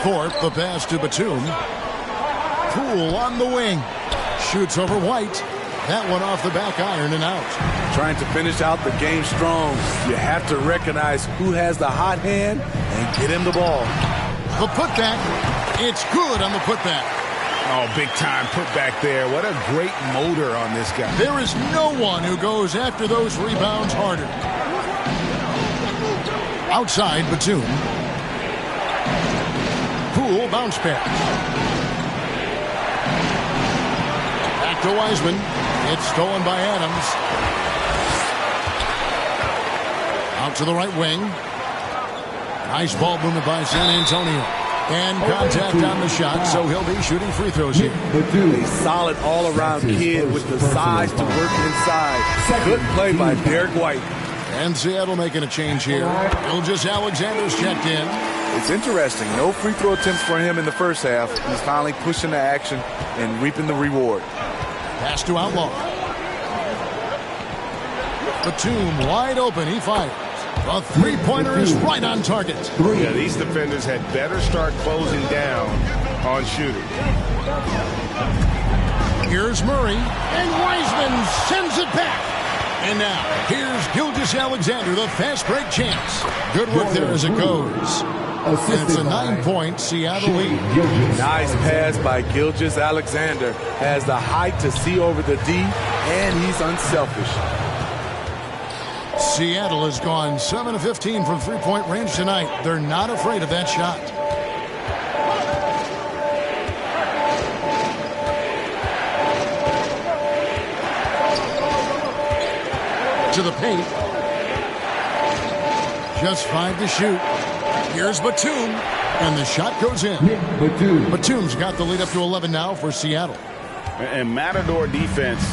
Thorpe, the pass to Batum. Poole on the wing. Shoots over White. That one off the back iron and out. Trying to finish out the game strong. You have to recognize who has the hot hand and get him the ball. The putback. It's good on the putback. Oh, big time putback there. What a great motor on this guy. There is no one who goes after those rebounds harder. Outside, Batum. Poole bounce pass. Back to Wiseman. It's stolen by Adams. Out to the right wing. Nice ball movement by San Antonio. And contact on the shot, so he'll be shooting free throws here. A solid all-around kid with the size to work inside. Good play by Derek White. And Seattle making a change here. Gilgeous-Alexander's checked in. It's interesting. No free throw attempts for him in the first half. He's finally pushing the action and reaping the reward. Pass to Outlaw. Batum wide open. He fires. The three-pointer is right on target. Yeah, these defenders had better start closing down on shooting. Here's Murray, and Wiseman sends it back. And now, here's Gilgeous-Alexander, the fast break chance. Good work there as it goes. And it's a 9-point Seattle lead. Nice pass by Gilgeous-Alexander. Has the height to see over the D, and he's unselfish. Seattle has gone 7 of 15 from three-point range tonight. They're not afraid of that shot. To the paint. Just 5 to shoot. Here's Batum. And the shot goes in. Batum's got the lead up to 11 now for Seattle. And Matador defense,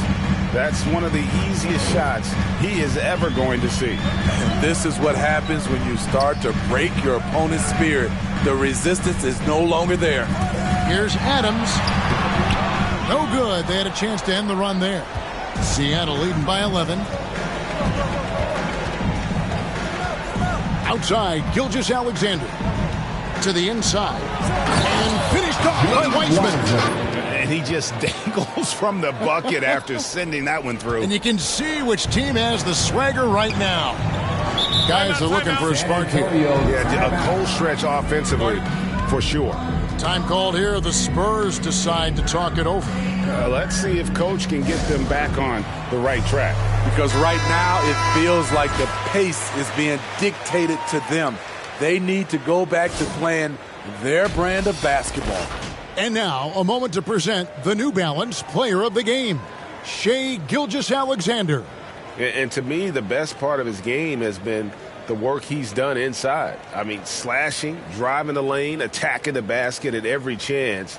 that's one of the easiest shots he is ever going to see. And this is what happens when you start to break your opponent's spirit. The resistance is no longer there. Here's Adams. No good. They had a chance to end the run there. Seattle leading by 11. Outside, Gilgeous-Alexander. To the inside. And finished off by Wiseman. And he just dangles from the bucket after sending that one through. And you can see which team has the swagger right now. Guys are looking for a spark here. Yeah, a cold stretch offensively, for sure. Time called here. The Spurs decide to talk it over. Let's see if Coach can get them back on the right track. Because right now it feels like the pace is being dictated to them. They need to go back to playing their brand of basketball. And now, a moment to present the New Balance Player of the Game, Shai Gilgeous-Alexander. And to me, the best part of his game has been the work he's done inside. I mean, slashing, driving the lane, attacking the basket at every chance.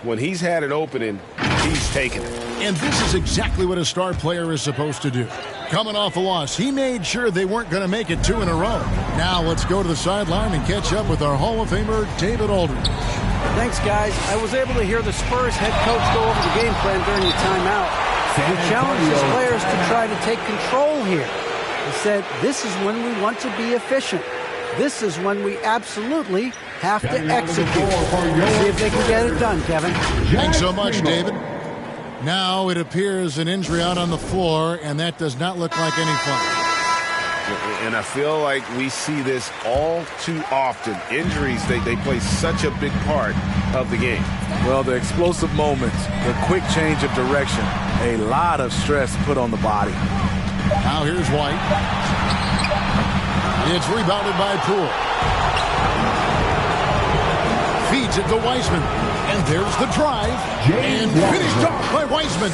When he's had an opening, he's taken it. And this is exactly what a star player is supposed to do. Coming off a loss, he made sure they weren't going to make it 2 in a row. Now let's go to the sideline and catch up with our Hall of Famer, David Aldridge. Thanks, guys. I was able to hear the Spurs head coach go over the game plan during the timeout. He challenged his players to try to take control here. He said, this is when we want to be efficient. This is when we absolutely have to execute. See if they can get it done, Kevin. Thanks so much, David. Now it appears an injury out on the floor, and that does not look like any fun. And I feel like we see this all too often. Injuries, they play such a big part of the game. Well, the explosive moments, the quick change of direction, a lot of stress put on the body. Now here's White. It's rebounded by Poole. Feeds it to Wiseman. And there's the drive. And finished off by Wiseman.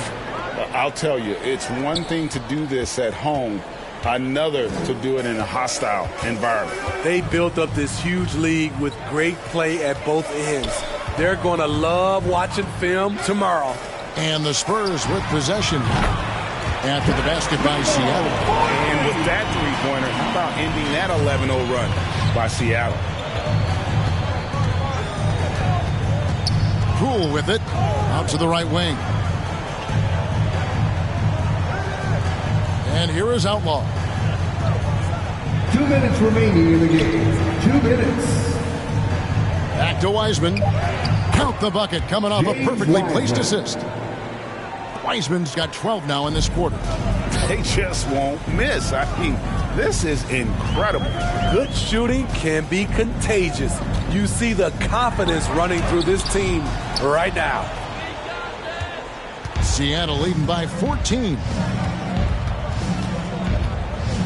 I'll tell you, it's one thing to do this at home, another to do it in a hostile environment. They built up this huge league with great play at both ends. They're going to love watching film tomorrow. And the Spurs with possession after the basket by Seattle. And with that three-pointer, how about ending that 11-0 run by Seattle? Poole with it out to the right wing. And here is Outlaw. 2 minutes remaining in the game. 2 minutes. Back to Wiseman. Count the bucket coming off a perfectly placed assist. Wiseman's got 12 now in this quarter. They just won't miss. I mean, this is incredible. Good shooting can be contagious. You see the confidence running through this team right now. Seattle leading by 14.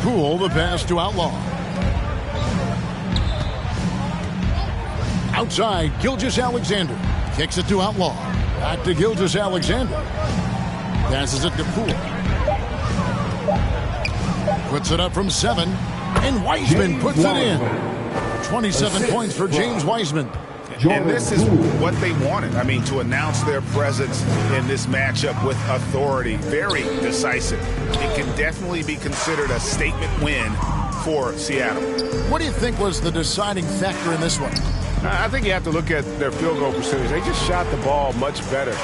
Poole, the pass to Outlaw. Outside, Gilgeous-Alexander. Kicks it to Outlaw. Back to Gilgeous-Alexander. Passes it to Poole. Puts it up from 7. And Wiseman puts it in. 27 points for James Wiseman. And this is what they wanted. I mean, to announce their presence in this matchup with authority. Very decisive. It can definitely be considered a statement win for Seattle. What do you think was the deciding factor in this one? I think you have to look at their field goal percentage. They just shot the ball much better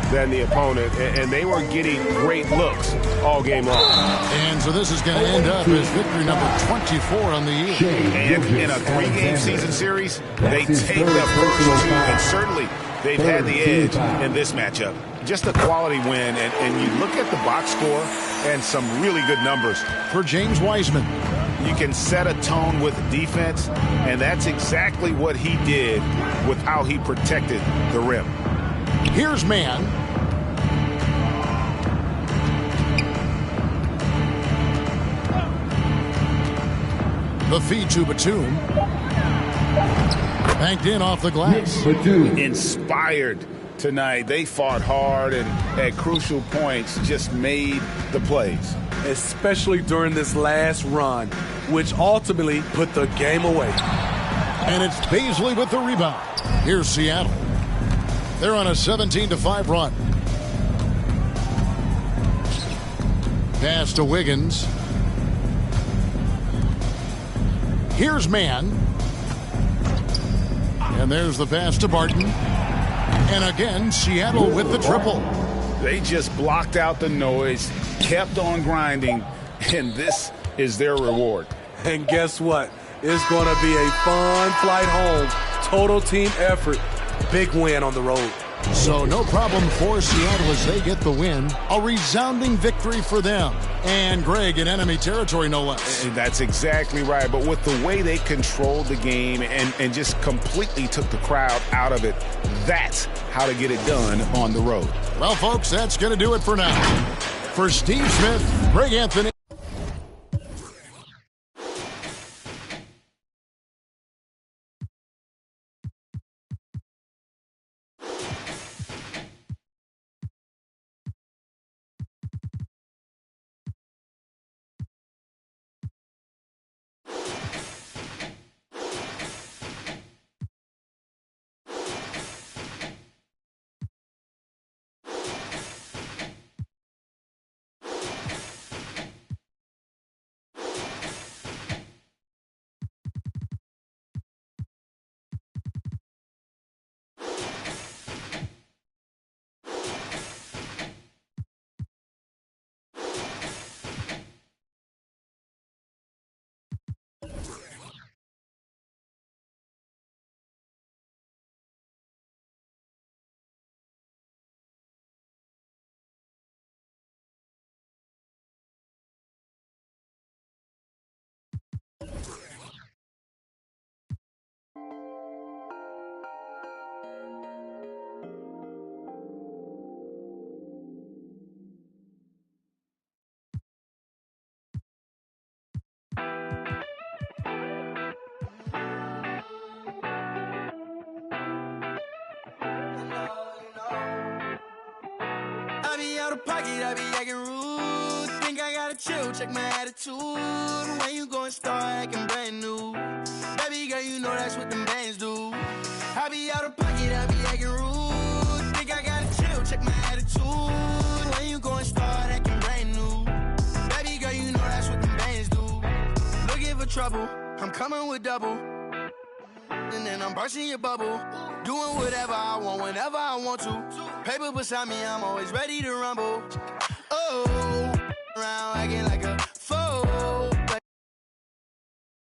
than the opponent, and they were getting great looks all game long. And so this is going to end up as victory number 24 on the year. And in a 3-game season series, they take the first 2, and certainly they've had the edge in this matchup. Just a quality win, and you look at the box score and some really good numbers. For James Wiseman. You can set a tone with defense, and that's exactly what he did with how he protected the rim. Here's man. The feed to Batum. Banked in off the glass. Inspired tonight. They fought hard and at crucial points just made the plays. Especially during this last run, which ultimately put the game away. And it's Paisley with the rebound. Here's Seattle. They're on a 17-5 run. Pass to Wiggins. Here's Mann. And there's the pass to Barton. And again, Seattle with the triple. They just blocked out the noise, kept on grinding, and this is their reward. And guess what? It's going to be a fun flight home. Total team effort. Big win on the road. So no problem for Seattle as they get the win. A resounding victory for them. And Greg in enemy territory, no less. And that's exactly right. But with the way they controlled the game and just completely took the crowd out of it, that's how to get it done on the road. Well, folks, that's going to do it for now. For Steve Smith, Greg Anthony. out of pocket, I be acting rude. Think I gotta chill, check my attitude. When you gon' start acting brand new? Baby girl, you know that's what them bands do. I be out of pocket, I be acting rude. Think I gotta chill, check my attitude. When you gon' start acting brand new? Baby girl, you know that's what them bands do. Looking for trouble, I'm coming with double. And then I'm bursting your bubble. Doing whatever I want, whenever I want to. Paper beside me, I'm always ready to rumble. Oh, round